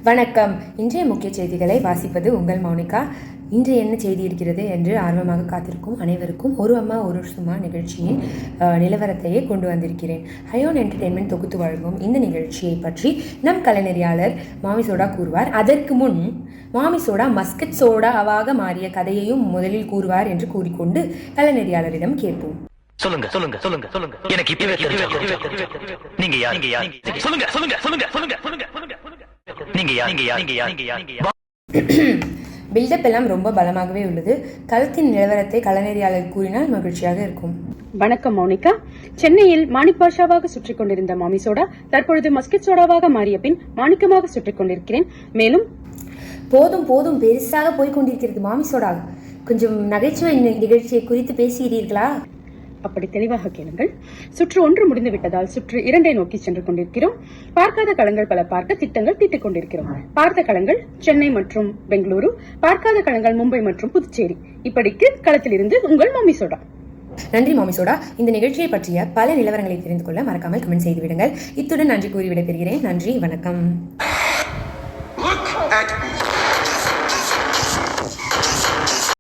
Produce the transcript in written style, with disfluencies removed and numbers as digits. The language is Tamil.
வணக்கம். இன்றைய முக்கிய செய்திகளை வாசிப்பது உங்கள் மௌனிகா. இன்று என்ன செய்தி இருக்கிறது என்று ஆர்வமாக காத்திருக்கும் அனைவருக்கும் ஒரு அம்மா ஒரு சும்மா நிகழ்ச்சியின் நிலவரத்தையே கொண்டு வந்திருக்கிறேன். ஹயோன் என்டர்டெயின்மெண்ட் தொகுத்து வழங்கும் இந்த நிகழ்ச்சியை பற்றி நம் கலைநெறியாளர் மாமி சோடா கூறுவார். அதற்கு முன் மாமி சோடா மஸ்கட் சோடாவாக மாறிய கதையையும் முதலில் கூறுவார் என்று கூறிக்கொண்டு கலைநெறியாளரிடம் கேட்போம். சொல்லுங்க சொல்லுங்க சொல்லுங்க சொல்லுங்க. எனக்கு இப்பவே நீங்க யார்? நீங்க யார்? சொல்லுங்க சொல்லுங்க சொல்லுங்க சொல்லுங்க சொல்லுங்க. நீங்க யார்? நீங்க யார்? நீங்க யார்? நீங்க யார்? பில்டப் எல்லாம் ரொம்ப பலமாகவே உள்ளது. களத்தின் நிலவரத்தை கலைநெறியாளர் கூறினால் மகிழ்ச்சியாக இருக்கும். வணக்கம் மௌனிகா. சென்னையில் மாணிக் பாஷாவாக சுற்றிக் கொண்டிருந்த மாமி சோடா தற்பொழுது மஸ்கட் சோடாவாக மாறிய பின் மாணிக்கமாக சுற்றிக் கொண்டிருக்கிறேன். மேலும் போதும் போதும், பெருசாக போய்கொண்டிருக்கிறது மாமி சோடா. கொஞ்சம் நகைச்சுவை நிகழ்ச்சியை குறித்து பேசுகிறீர்களா? அப்படி தெளிவாக கேளுங்கள். சுற்று 1 முடிந்து விட்டதால் சுற்று 2 நோக்கி சென்று கொண்டிருக்கிறோம். பார்க்காத களங்கள் பல பார்க்க திட்டங்கள் தீட்டிக் கொண்டிருக்கிறோம். பார்த்த களங்கள் சென்னை மற்றும் பெங்களூரு, பார்க்காத களங்கள் மும்பை மற்றும் புதுச்சேரி. இப்படிக்கு களத்திலிருந்து உங்கள் மாமி சோடா. நன்றி மாமி சோடா. இந்த நிகழ்ச்சியை பற்றிய பல நிலவரங்களை தெரிந்து கொள்ள மறக்காமல் கமெண்ட் செய்து விடுங்கள். இத்துடன் நன்றி கூறி விடைபெறுகிறேன். நன்றி, வணக்கம்.